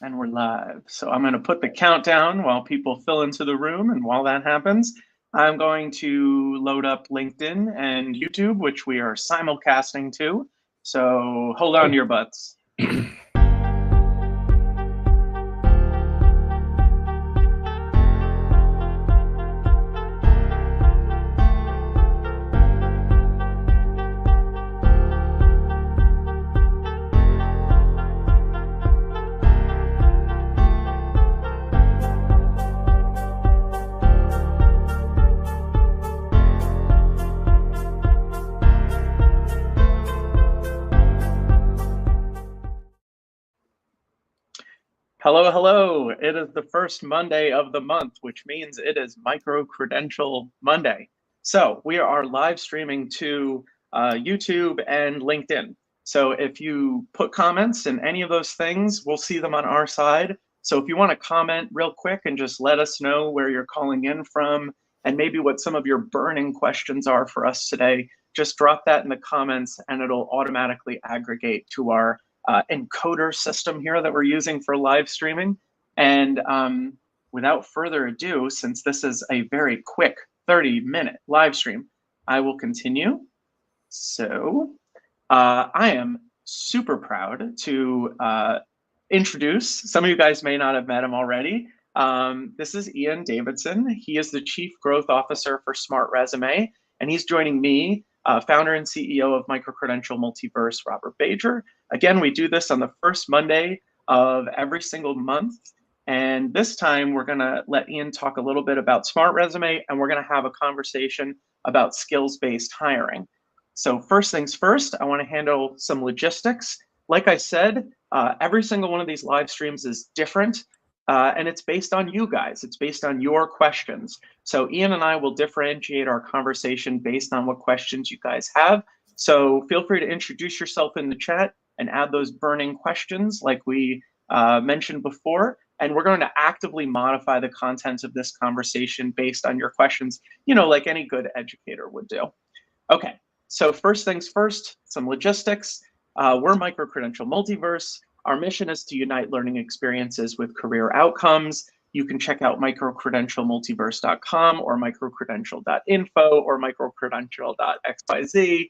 And we're live. So I'm going to put the countdown while people fill into the room. And while that happens, I'm going to load up LinkedIn and YouTube, which we are simulcasting to. So hold on to your butts. Hello, hello. It is the first Monday of the month, which means it is Micro-credential Monday. So we are live streaming to YouTube and LinkedIn. So if you put comments in any of those things, we'll see them on our side. So if you want to comment real quick and just let us know where you're calling in from and maybe what some of your burning questions are for us today, just drop that in the comments and it'll automatically aggregate to our encoder system here that we're using for live streaming. And without further ado, since this is a very quick 30-minute live stream, I will continue. So I am super proud to introduce, some of you guys may not have met him already. This is Ian Davidson. He is the Chief Growth Officer for SmartResume, and he's joining me, founder and CEO of Micro-credential Multiverse, Robert Bajer. Again, we do this on the first Monday of every single month. And this time we're gonna let Ian talk a little bit about SmartResume, and we're gonna have a conversation about skills-based hiring. So first things first, I wanna handle some logistics. Like I said, every single one of these live streams is different. And it's based on you guys. It's based on your questions. So Ian and I will differentiate our conversation based on what questions you guys have. So feel free to introduce yourself in the chat and add those burning questions like we mentioned before. And we're going to actively modify the content of this conversation based on your questions, you know, like any good educator would do. Okay, so first things first, some logistics. We're Micro-credential Multiverse. Our mission is to unite learning experiences with career outcomes. You can check out microcredentialmultiverse.com or microcredential.info or microcredential.xyz.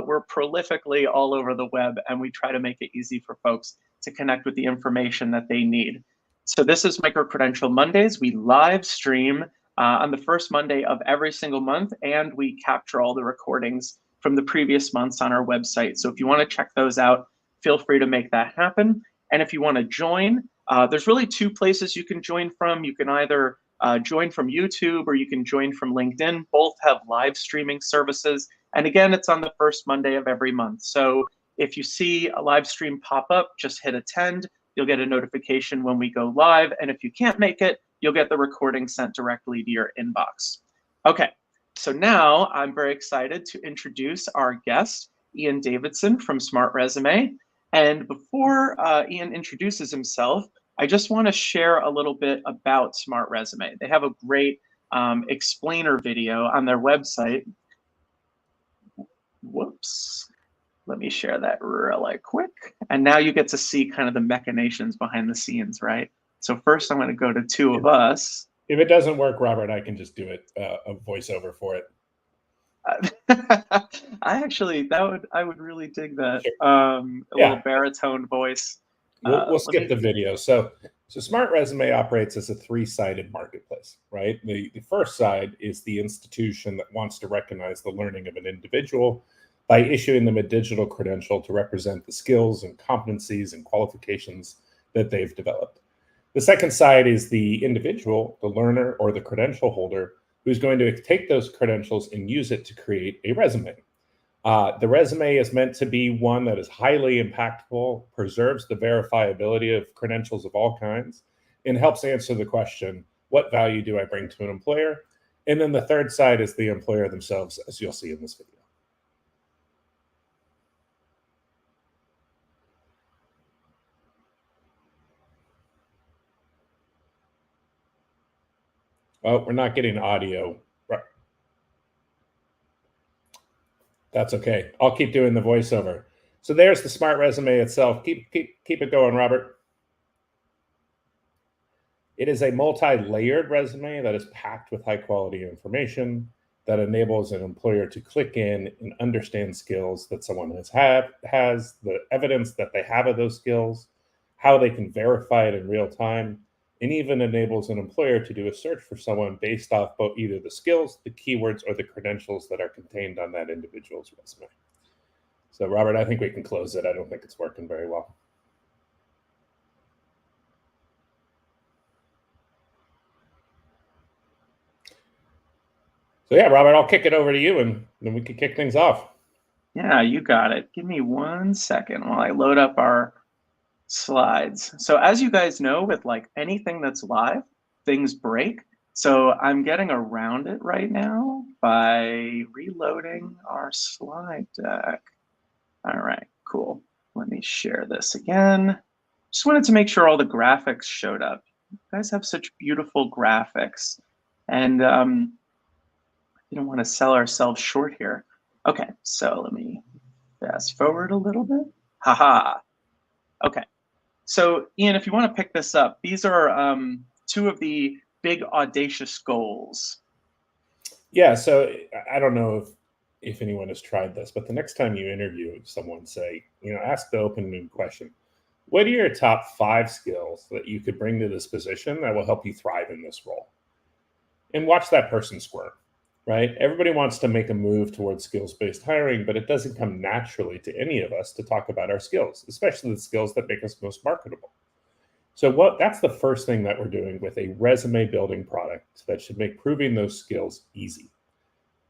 We're prolifically all over the web, and we try to make it easy for folks to connect with the information that they need. So this is Micro-credential Mondays. We live stream on the first Monday of every single month, and we capture all the recordings from the previous months on our website. So if you want to check those out, feel free to make that happen. And if you want to join, there's really two places you can join from. You can either join from YouTube or you can join from LinkedIn. Both have live streaming services. And again, it's on the first Monday of every month. So if you see a live stream pop up, just hit attend. You'll get a notification when we go live. And if you can't make it, you'll get the recording sent directly to your inbox. Okay, so now I'm very excited to introduce our guest, Ian Davidson from SmartResume. And before Ian introduces himself, I just want to share a little bit about SmartResume. They have a great explainer video on their website. Whoops. Let me share that really quick. And now you get to see kind of the machinations behind the scenes, right? So first I'm going to go to two of us. If it doesn't work, Robert, I can just do it, a voiceover for it. I would really dig that. Sure. Little baritone voice. We'll skip the video. So SmartResume operates as a three-sided marketplace, right? The first side is the institution that wants to recognize the learning of an individual by issuing them a digital credential to represent the skills and competencies and qualifications that they've developed. The second side is the individual, the learner, or the credential holder who's going to take those credentials and use it to create a resume. The resume is meant to be one that is highly impactful, preserves the verifiability of credentials of all kinds, and helps answer the question, what value do I bring to an employer? And then the third side is the employer themselves, as you'll see in this video. Oh, we're not getting audio. That's okay. I'll keep doing the voiceover. So there's the SmartResume itself. Keep it going, Robert. It is a multi-layered resume that is packed with high-quality information that enables an employer to click in and understand skills that someone has, the evidence that they have of those skills, how they can verify it in real time, and even enables an employer to do a search for someone based off both either the skills, the keywords, or the credentials that are contained on that individual's resume. So, Robert, I think we can close it. I don't think it's working very well. So yeah, Robert, I'll kick it over to you and then we can kick things off. Yeah, you got it. Give me 1 second while I load up our slides. So as you guys know, with like anything that's live, things break. So I'm getting around it right now by reloading our slide deck. All right, cool. Let me share this again. Just wanted to make sure all the graphics showed up. You guys have such beautiful graphics. And we don't want to sell ourselves short here. Okay, so let me fast forward a little bit. Haha. Okay, so Ian, if you want to pick this up, these are two of the big audacious goals. Yeah, so I don't know if anyone has tried this, but the next time you interview someone, say, ask the open-ended question. What are your top 5 skills that you could bring to this position that will help you thrive in this role? And watch that person squirm. Right? Everybody wants to make a move towards skills-based hiring, but it doesn't come naturally to any of us to talk about our skills, especially the skills that make us most marketable. So that's the first thing that we're doing with a resume building product that should make proving those skills easy.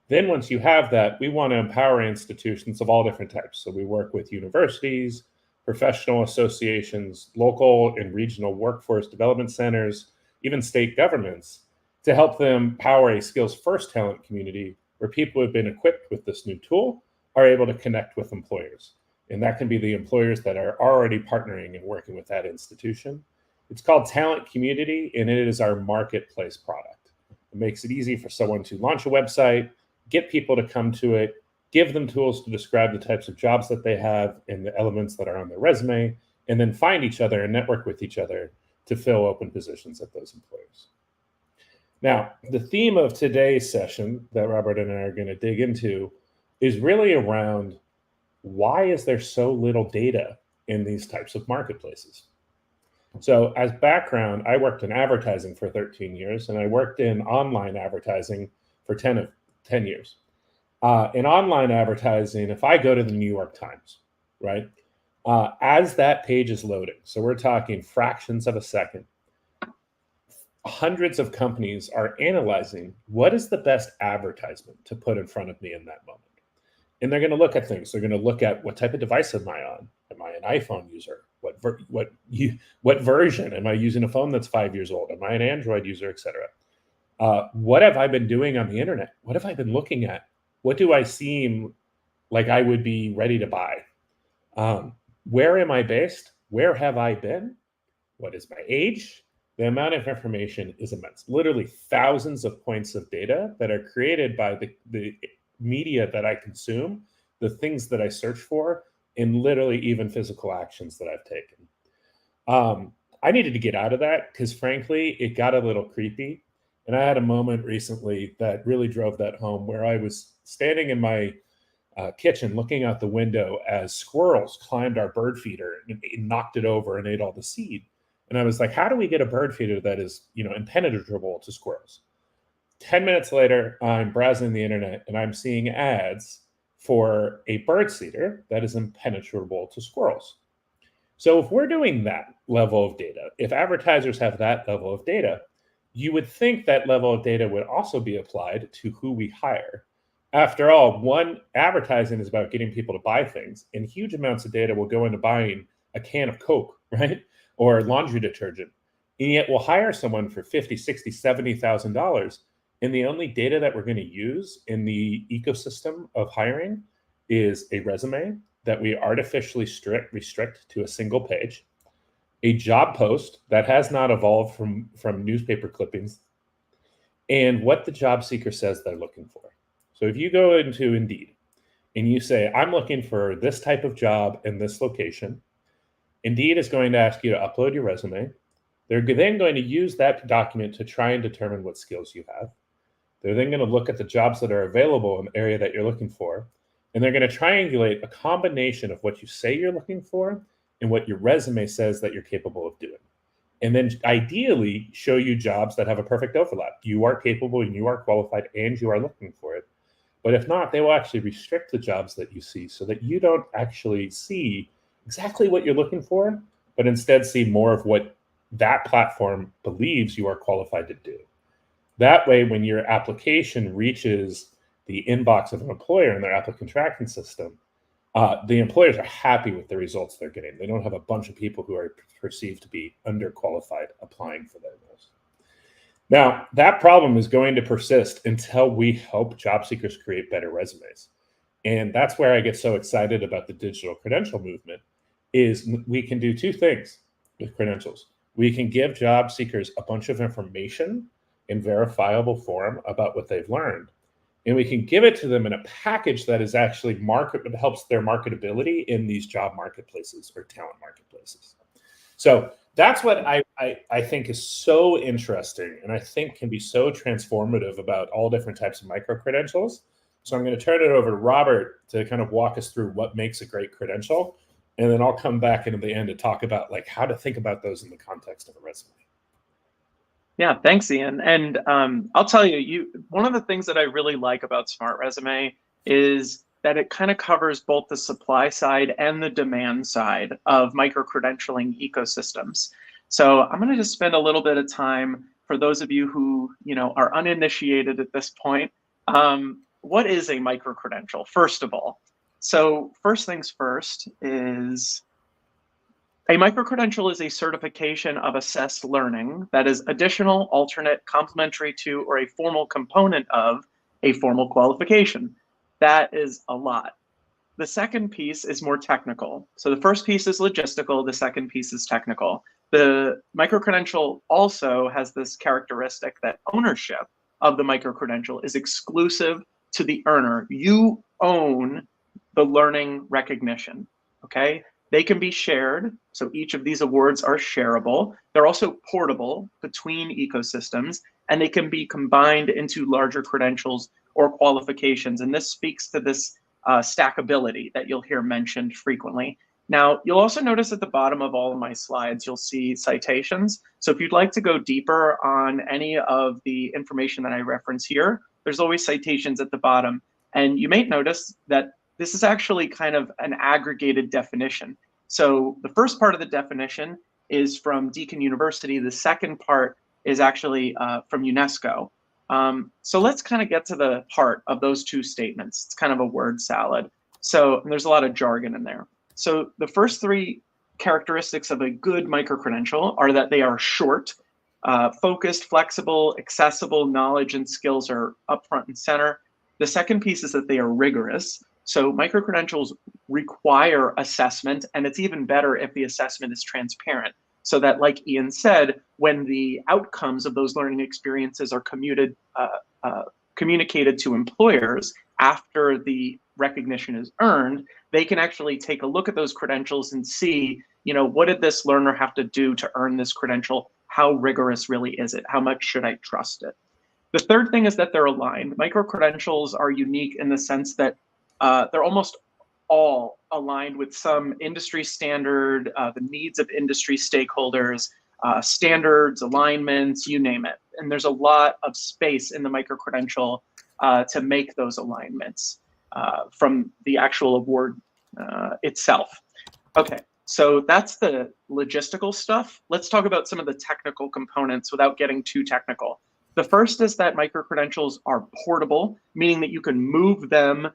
Then once you have that, we want to empower institutions of all different types. So we work with universities, professional associations, local and regional workforce development centers, even state governments, to help them power a skills-first talent community where people who have been equipped with this new tool are able to connect with employers. And that can be the employers that are already partnering and working with that institution. It's called Talent Community, and it is our marketplace product. It makes it easy for someone to launch a website, get people to come to it, give them tools to describe the types of jobs that they have and the elements that are on their resume, and then find each other and network with each other to fill open positions at those employers. Now, the theme of today's session that Robert and I are going to dig into is really around why is there so little data in these types of marketplaces? So as background, I worked in advertising for 13 years, and I worked in online advertising for 10 years. In online advertising, if I go to the New York Times, right, as that page is loading, so we're talking fractions of a second, hundreds of companies are analyzing what is the best advertisement to put in front of me in that moment. And they're going to look at things. They're going to look at what type of device am I on? Am I an iPhone user? What version? Am I using a phone that's 5 years old? Am I an Android user, et cetera? What have I been doing on the internet? What have I been looking at? What do I seem like I would be ready to buy? Where am I based? Where have I been? What is my age? The amount of information is immense. Literally thousands of points of data that are created by the media that I consume, the things that I search for, and literally even physical actions that I've taken. I needed to get out of that because frankly, it got a little creepy. And I had a moment recently that really drove that home where I was standing in my kitchen looking out the window as squirrels climbed our bird feeder and knocked it over and ate all the seed. And I was like, how do we get a bird feeder that is, impenetrable to squirrels? 10 minutes later, I'm browsing the internet and I'm seeing ads for a bird seeder that is impenetrable to squirrels. So if we're doing that level of data, if advertisers have that level of data, you would think that level of data would also be applied to who we hire. After all, advertising is about getting people to buy things, and huge amounts of data will go into buying a can of Coke, right? Or laundry detergent. And yet we'll hire someone for $50,000, $60,000, $70,000. And the only data that we're going to use in the ecosystem of hiring is a resume that we artificially restrict to a single page, a job post that has not evolved from newspaper clippings, and what the job seeker says they're looking for. So if you go into Indeed and you say, I'm looking for this type of job in this location, Indeed is going to ask you to upload your resume. They're then going to use that document to try and determine what skills you have. They're then going to look at the jobs that are available in the area that you're looking for, and they're going to triangulate a combination of what you say you're looking for and what your resume says that you're capable of doing. And then ideally show you jobs that have a perfect overlap. You are capable and you are qualified and you are looking for it. But if not, they will actually restrict the jobs that you see so that you don't actually see exactly what you're looking for, but instead see more of what that platform believes you are qualified to do. That way, when your application reaches the inbox of an employer in their applicant tracking system, the employers are happy with the results they're getting. They don't have a bunch of people who are perceived to be underqualified applying for their roles. Now, that problem is going to persist until we help job seekers create better resumes. And that's where I get so excited about the digital credential movement, is we can do two things with credentials. We can give job seekers a bunch of information in verifiable form about what they've learned. And we can give it to them in a package that is actually helps their marketability in these job marketplaces or talent marketplaces. So that's what I think is so interesting, and I think can be so transformative about all different types of micro-credentials. So I'm going to turn it over to Robert to kind of walk us through what makes a great credential. And then I'll come back into the end to talk about like how to think about those in the context of a resume. Yeah, thanks, Ian. And I'll tell you, one of the things that I really like about SmartResume is that it kind of covers both the supply side and the demand side of micro-credentialing ecosystems. So I'm going to just spend a little bit of time for those of you who are uninitiated at this point. What is a micro-credential, first of all? So first things first is a micro-credential is a certification of assessed learning that is additional, alternate, complementary to, or a formal component of a formal qualification. That is a lot. The second piece is more technical. So the first piece is logistical, the second piece is technical. The micro-credential also has this characteristic that ownership of the micro-credential is exclusive to the earner. You own the learning recognition, okay? They can be shared, so each of these awards are shareable. They're also portable between ecosystems, and they can be combined into larger credentials or qualifications. And this speaks to this stackability that you'll hear mentioned frequently. Now, you'll also notice at the bottom of all of my slides, you'll see citations. So if you'd like to go deeper on any of the information that I reference here, there's always citations at the bottom. And you may notice that this is actually kind of an aggregated definition. So the first part of the definition is from Deakin University. The second part is actually from UNESCO. So let's kind of get to the heart of those two statements. It's kind of a word salad. So there's a lot of jargon in there. So the first three characteristics of a good micro-credential are that they are short, focused, flexible, accessible, knowledge and skills are up front and center. The second piece is that they are rigorous. So micro-credentials require assessment, and it's even better if the assessment is transparent, so that, like Ian said, when the outcomes of those learning experiences are communicated to employers after the recognition is earned, they can actually take a look at those credentials and see, what did this learner have to do to earn this credential? How rigorous really is it? How much should I trust it? The third thing is that they're aligned. Micro-credentials are unique in the sense that they're almost all aligned with some industry standard, the needs of industry stakeholders, standards, alignments, you name it. And there's a lot of space in the micro-credential to make those alignments from the actual award itself. Okay, so that's the logistical stuff. Let's talk about some of the technical components without getting too technical. The first is that micro-credentials are portable, meaning that you can move them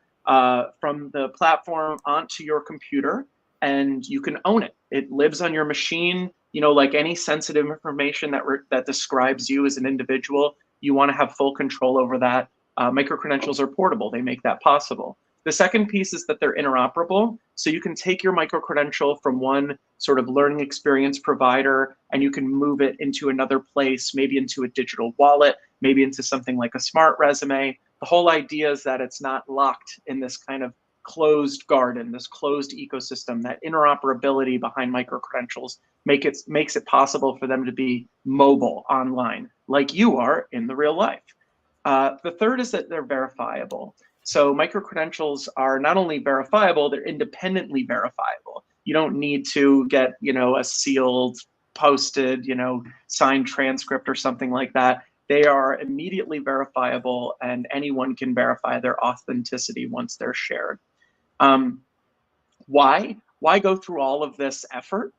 from the platform onto your computer and you can own it. It lives on your machine. Like any sensitive information that describes you as an individual, you want to have full control over that. Micro-credentials are portable. They make that possible. The second piece is that they're interoperable. So you can take your micro-credential from one sort of learning experience provider and you can move it into another place, maybe into a digital wallet, maybe into something like a SmartResume. The whole idea is that it's not locked in this kind of closed garden, this closed ecosystem. That interoperability behind micro-credentials makes it possible for them to be mobile online, like you are in the real life. The third is that they're verifiable. So micro-credentials are not only verifiable, they're independently verifiable. You don't need to get, a sealed, posted, signed transcript or something like that. They are immediately verifiable, and anyone can verify their authenticity once they're shared. Why? Why go through all of this effort?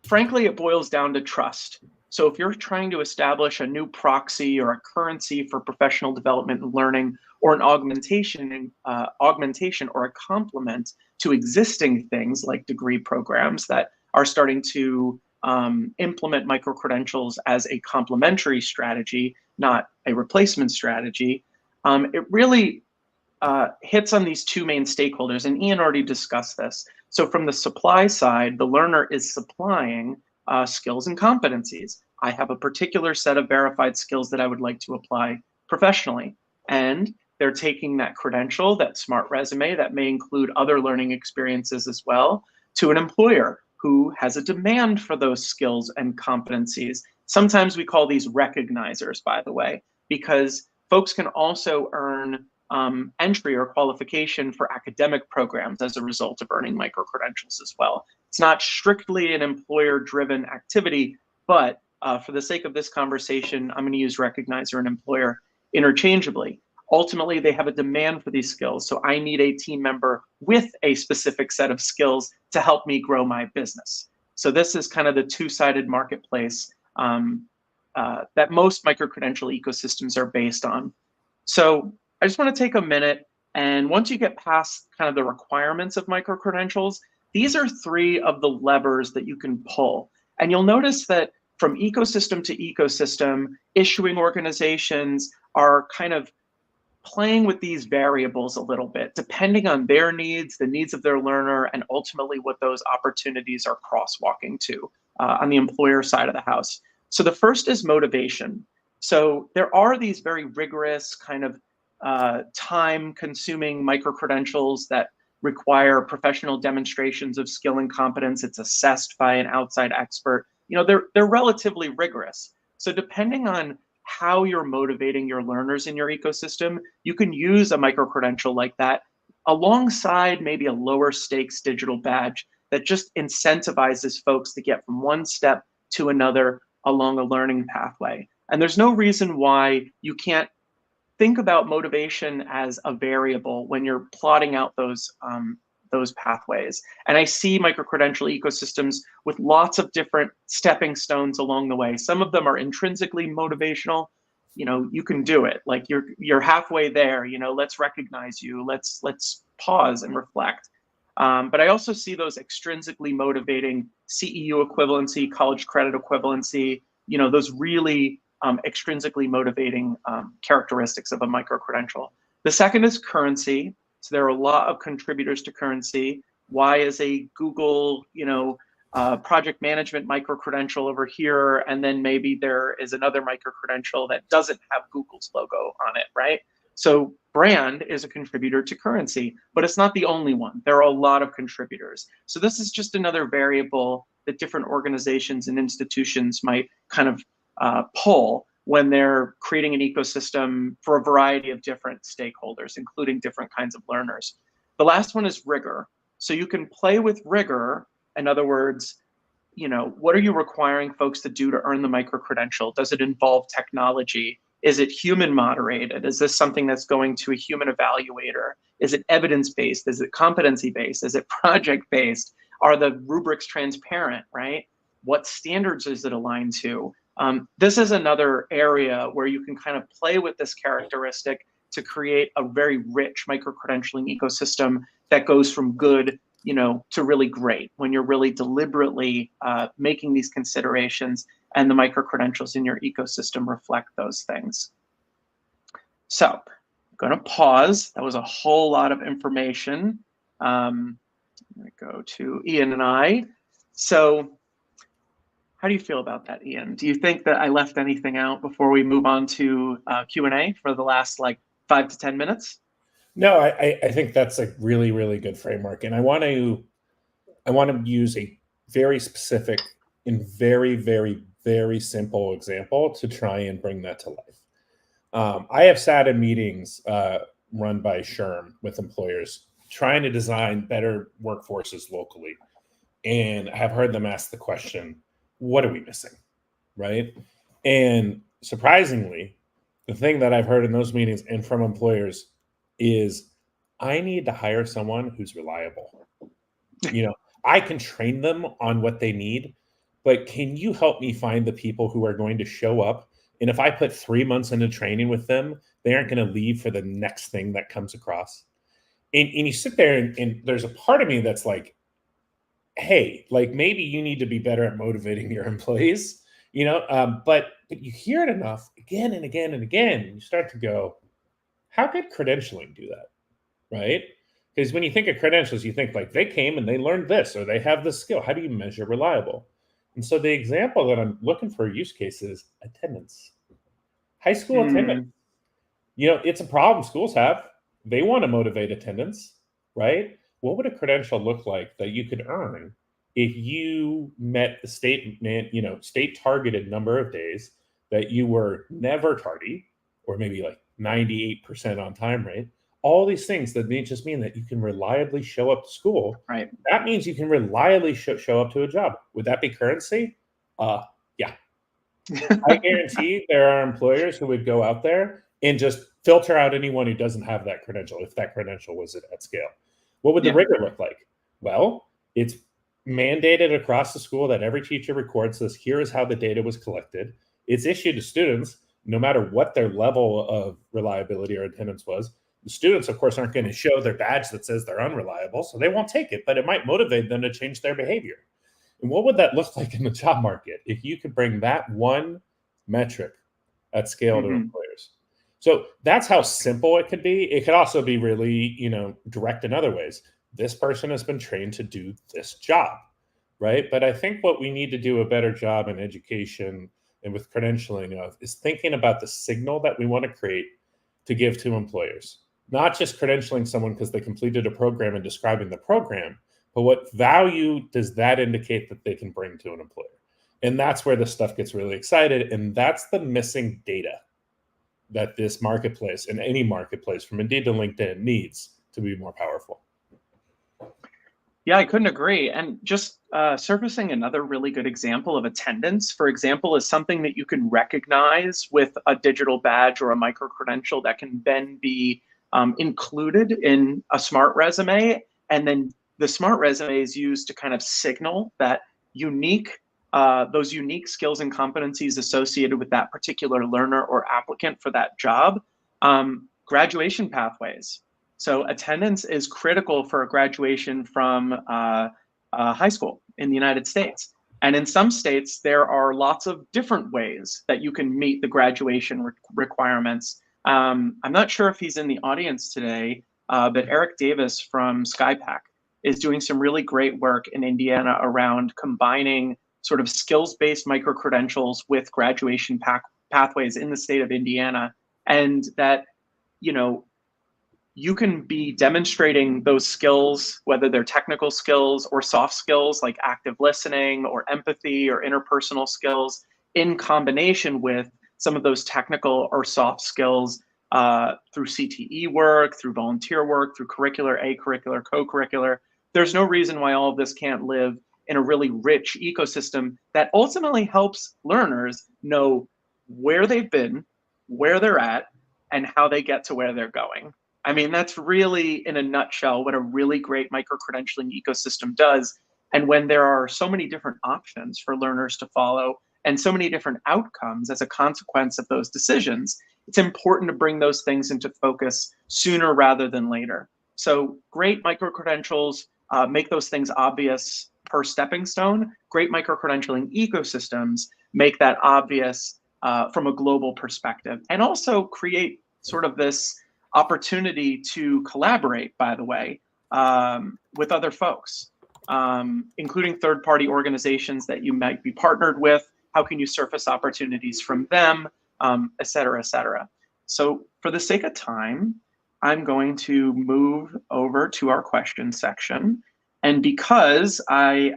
Frankly, it boils down to trust. So if you're trying to establish a new proxy or a currency for professional development and learning, or an augmentation or a complement to existing things like degree programs that are starting to implement micro-credentials as a complementary strategy, not a replacement strategy, it really hits on these two main stakeholders, and Ian already discussed this. So from the supply side, the learner is supplying skills and competencies. I have a particular set of verified skills that I would like to apply professionally, and they're taking that credential, that smart resume that may include other learning experiences as well, to an employer who has a demand for those skills and competencies. Sometimes we call these recognizers, by the way, because folks can also earn entry or qualification for academic programs as a result of earning micro-credentials as well. It's not strictly an employer-driven activity, but for the sake of this conversation, I'm going to use recognizer and employer interchangeably. Ultimately, they have a demand for these skills, so I need a team member with a specific set of skills to help me grow my business. So this is kind of the two-sided marketplace that most micro-credential ecosystems are based on. So I just want to take a minute, and once you get past kind of the requirements of micro-credentials, these are three of the levers that you can pull. And you'll notice that from ecosystem to ecosystem, issuing organizations are kind of playing with these variables a little bit, depending on their needs, the needs of their learner, and ultimately what those opportunities are crosswalking to on the employer side of the house. So the first is motivation. So there are these very rigorous kind of time-consuming micro-credentials that require professional demonstrations of skill and competence. It's assessed by an outside expert. They're relatively rigorous. So depending on how you're motivating your learners in your ecosystem, you can use a micro-credential like that alongside maybe a lower stakes digital badge that just incentivizes folks to get from one step to another along a learning pathway. And there's no reason why you can't think about motivation as a variable when you're plotting out those pathways. And I see micro-credential ecosystems with lots of different stepping stones along the way. Some of them are intrinsically motivational. You can do it. Like you're halfway there. Let's recognize you. Let's pause and reflect. But I also see those extrinsically motivating CEU equivalency, college credit equivalency. Those really extrinsically motivating characteristics of a micro-credential. The second is currency. So there are a lot of contributors to currency. Why is a Google, project management micro-credential over here, and then maybe there is another micro-credential that doesn't have Google's logo on it, right? So brand is a contributor to currency, but it's not the only one. There are a lot of contributors. So this is just another variable that different organizations and institutions might kind of pull when they're creating an ecosystem for a variety of different stakeholders, including different kinds of learners. The last one is rigor. So you can play with rigor. In other words, what are you requiring folks to do to earn the micro-credential? Does it involve technology? Is it human moderated? Is this something that's going to a human evaluator? Is it evidence-based? Is it competency-based? Is it project-based? Are the rubrics transparent, right? What standards is it aligned to? This is another area where you can kind of play with this characteristic to create a very rich micro-credentialing ecosystem that goes from good, to really great when you're really deliberately making these considerations, and the micro-credentials in your ecosystem reflect those things. So I'm going to pause. That was a whole lot of information. I'm going to go to Ian and I. So how do you feel about that, Ian? Do you think that I left anything out before we move on to Q&A for the last 5 to 10 minutes? No, I think that's a really, really good framework. And I want to use a very specific and very, very, very simple example to try and bring that to life. I have sat in meetings run by SHRM with employers trying to design better workforces locally. And I have heard them ask the question, what are we missing? Right. And surprisingly, the thing that I've heard in those meetings and from employers is I need to hire someone who's reliable. You know, I can train them on what they need, but can you help me find the people who are going to show up? And if I put 3 months into training with them, they aren't going to leave for the next thing that comes across. And you sit there and there's a part of me that's like, hey, like maybe you need to be better at motivating your employees, but you hear it enough again and again and again, and you start to go, how could credentialing do that? Right? Because when you think of credentials, you think like they came and they learned this or they have this skill. How do you measure reliable? And so the example that I'm looking for use case is attendance. High school attendance. It's a problem schools have. They want to motivate attendance, right? What would a credential look like that you could earn if you met the state targeted number of days that you were never tardy, or maybe like 98% on time rate? All these things that just mean that you can reliably show up to school. Right. That means you can reliably show up to a job. Would that be currency? Yeah. I guarantee there are employers who would go out there and just filter out anyone who doesn't have that credential if that credential was at scale. What would the rigor look like? Well, it's mandated across the school that every teacher records this. Here is how the data was collected. It's issued to students, no matter what their level of reliability or attendance was. The students, of course, aren't going to show their badge that says they're unreliable, so they won't take it, but it might motivate them to change their behavior. And what would that look like in the job market if you could bring that one metric at scale to employers? So that's how simple it could be. It could also be really, direct in other ways. This person has been trained to do this job, right? But I think what we need to do a better job in education and with credentialing of is thinking about the signal that we want to create to give to employers. Not just credentialing someone because they completed a program and describing the program, but what value does that indicate that they can bring to an employer? And that's where this stuff gets really excited. And that's the missing data that this marketplace and any marketplace from Indeed to LinkedIn needs to be more powerful. Yeah, I couldn't agree. And just surfacing another really good example of attendance, for example, is something that you can recognize with a digital badge or a micro-credential that can then be included in a smart resume. And then the smart resume is used to kind of signal that those unique skills and competencies associated with that particular learner or applicant for that job. Graduation pathways. So attendance is critical for a graduation from high school in the United States. And in some states, there are lots of different ways that you can meet the graduation requirements. I'm not sure if he's in the audience today, but Eric Davis from SkyPack is doing some really great work in Indiana around combining sort of skills-based micro-credentials with graduation pathways in the state of Indiana. And that, you can be demonstrating those skills, whether they're technical skills or soft skills like active listening or empathy or interpersonal skills, in combination with some of those technical or soft skills through CTE work, through volunteer work, through curricular, acurricular, co-curricular. There's no reason why all of this can't live in a really rich ecosystem that ultimately helps learners know where they've been, where they're at, and how they get to where they're going. I mean, that's really, in a nutshell, what a really great micro-credentialing ecosystem does. And when there are so many different options for learners to follow and so many different outcomes as a consequence of those decisions, it's important to bring those things into focus sooner rather than later. So great micro-credentials make those things obvious per stepping stone. Great micro-credentialing ecosystems make that obvious from a global perspective, and also create sort of this opportunity to collaborate, by the way, with other folks, including third-party organizations that you might be partnered with. How can you surface opportunities from them, et cetera, et cetera. So for the sake of time, I'm going to move over to our question section. And because I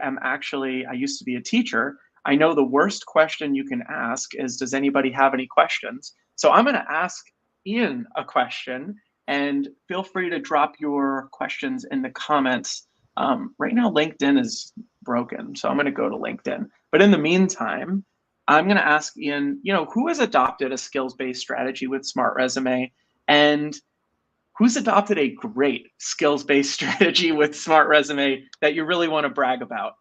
used to be a teacher, I know the worst question you can ask is, does anybody have any questions? So I'm going to ask Ian a question, and feel free to drop your questions in the comments. Right now, LinkedIn is broken, so I'm going to go to LinkedIn. But in the meantime, I'm going to ask Ian, who has adopted a skills-based strategy with SmartResume, and who's adopted a great skills-based strategy with SmartResume that you really want to brag about?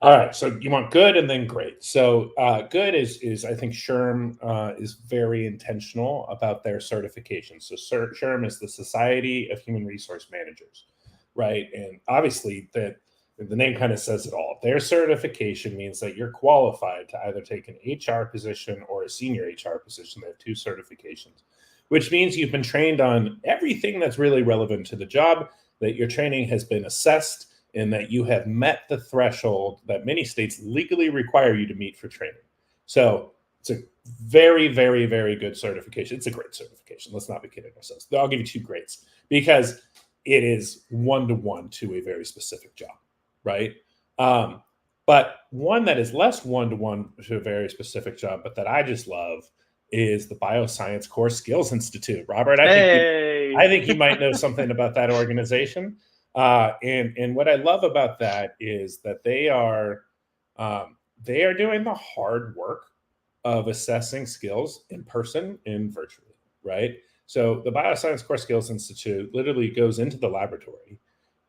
All right, so you want good and then great. So good is I think SHRM is very intentional about their certification. So SHRM is the Society of Human Resource Managers, right? And obviously the name kind of says it all. Their certification means that you're qualified to either take an HR position or a senior HR position. They have 2 certifications, which means you've been trained on everything that's really relevant to the job, that your training has been assessed, and that you have met the threshold that many states legally require you to meet for training. So it's a very, very, very good certification. It's a great certification. Let's not be kidding ourselves. I'll give you 2 grades because it is one-to-one to a very specific job, right? But one that is less one-to-one to a very specific job, but that I just love, is the Bioscience Core Skills Institute. Robert, I think you might know something about that organization. And what I love about that is that they are doing the hard work of assessing skills in person and virtually, right? So the Bioscience Core Skills Institute literally goes into the laboratory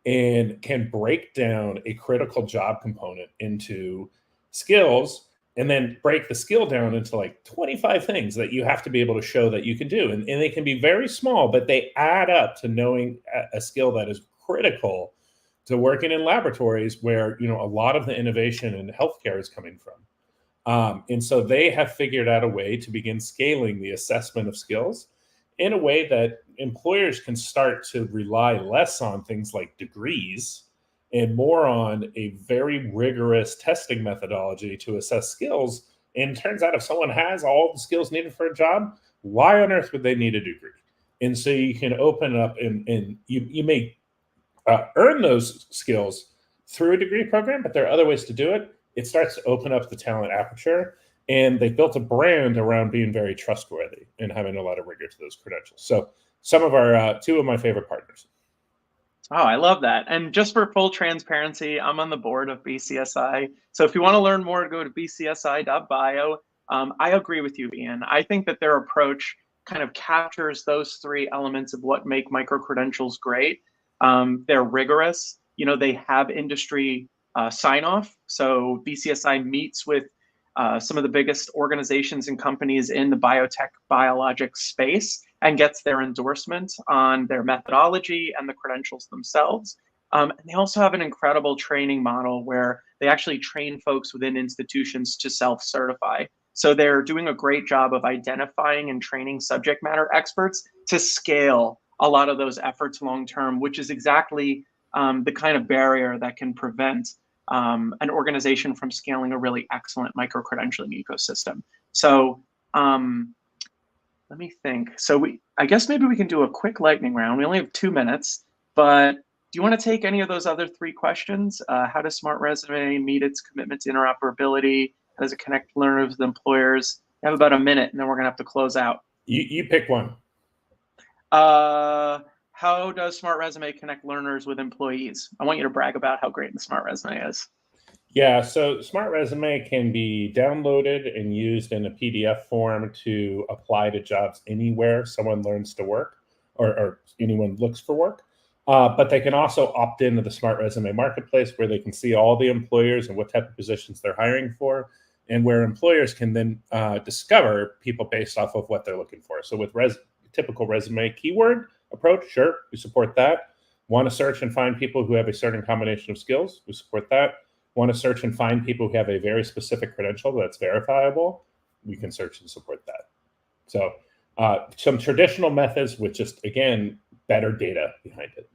and can break down a critical job component into skills, and then break the skill down into like 25 things that you have to be able to show that you can do. And they can be very small, but they add up to knowing a skill that is critical to working in laboratories where, a lot of the innovation in healthcare is coming from. And so they have figured out a way to begin scaling the assessment of skills in a way that employers can start to rely less on things like degrees and more on a very rigorous testing methodology to assess skills. And it turns out if someone has all the skills needed for a job, why on earth would they need a degree? And so you can open up and you may earn those skills through a degree program, but there are other ways to do it. It starts to open up the talent aperture, and they've built a brand around being very trustworthy and having a lot of rigor to those credentials. So some of our 2 of my favorite partners. Oh, I love that. And just for full transparency, I'm on the board of BCSI. So if you want to learn more, go to bcsi.bio. I agree with you, Ian. I think that their approach kind of captures those 3 elements of what make micro-credentials great. They're rigorous. They have industry sign-off. So BCSI meets with some of the biggest organizations and companies in the biotech biologics space and gets their endorsement on their methodology and the credentials themselves. And they also have an incredible training model where they actually train folks within institutions to self-certify. So they're doing a great job of identifying and training subject matter experts to scale a lot of those efforts long-term, which is exactly the kind of barrier that can prevent an organization from scaling a really excellent micro-credentialing ecosystem. So let me think. So I guess maybe we can do a quick lightning round. We only have 2 minutes, but do you want to take any of those other 3 questions? How does SmartResume meet its commitment to interoperability? How does it connect learners with employers? We have about a minute, and then we're going to have to close out. You pick one. How does SmartResume connect learners with employees? I want you to brag about how great the SmartResume is. Yeah, so SmartResume can be downloaded and used in a PDF form to apply to jobs anywhere someone learns to work or anyone looks for work. But they can also opt into the SmartResume marketplace, where they can see all the employers and what type of positions they're hiring for, and where employers can then discover people based off of what they're looking for. So with typical resume keyword approach, sure, we support that. Want to search and find people who have a certain combination of skills, we support that. Want to search and find people who have a very specific credential that's verifiable, we can search and support that. So some traditional methods with just, again, better data behind it.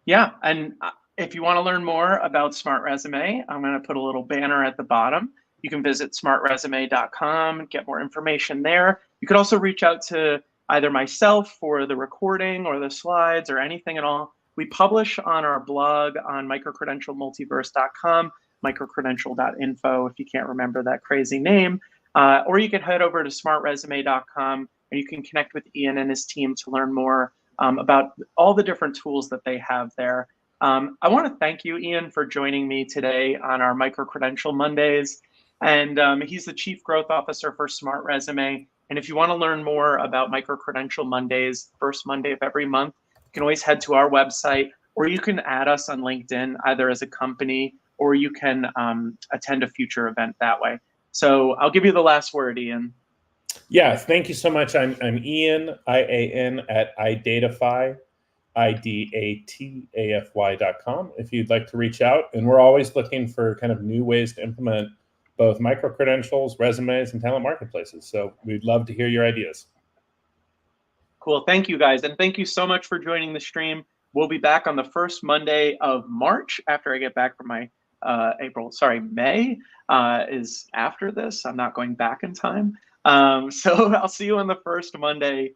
Yeah, and if you want to learn more about SmartResume, I'm going to put a little banner at the bottom. You can visit smartresume.com, get more information there. You could also reach out to either myself for the recording or the slides or anything at all, we publish on our blog on microcredentialmultiverse.com, microcredential.info if you can't remember that crazy name. Or you can head over to smartresume.com and you can connect with Ian and his team to learn more about all the different tools that they have there. I want to thank you, Ian, for joining me today on our Micro-credential Mondays. And he's the Chief Growth Officer for SmartResume. And if you want to learn more about Micro-credential Mondays, first Monday of every month, you can always head to our website, or you can add us on LinkedIn, either as a company, or you can attend a future event that way. So I'll give you the last word, Ian. Yeah, thank you so much. I'm Ian, I-A-N, at iDatafy, idatafy.com if you'd like to reach out. And we're always looking for kind of new ways to implement both micro-credentials, resumes, and talent marketplaces. So we'd love to hear your ideas. Cool. Thank you, guys. And thank you so much for joining the stream. We'll be back on the first Monday of March after I get back from my May is after this. I'm not going back in time. So I'll see you on the first Monday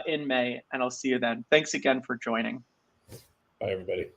in May, and I'll see you then. Thanks again for joining. Bye, everybody.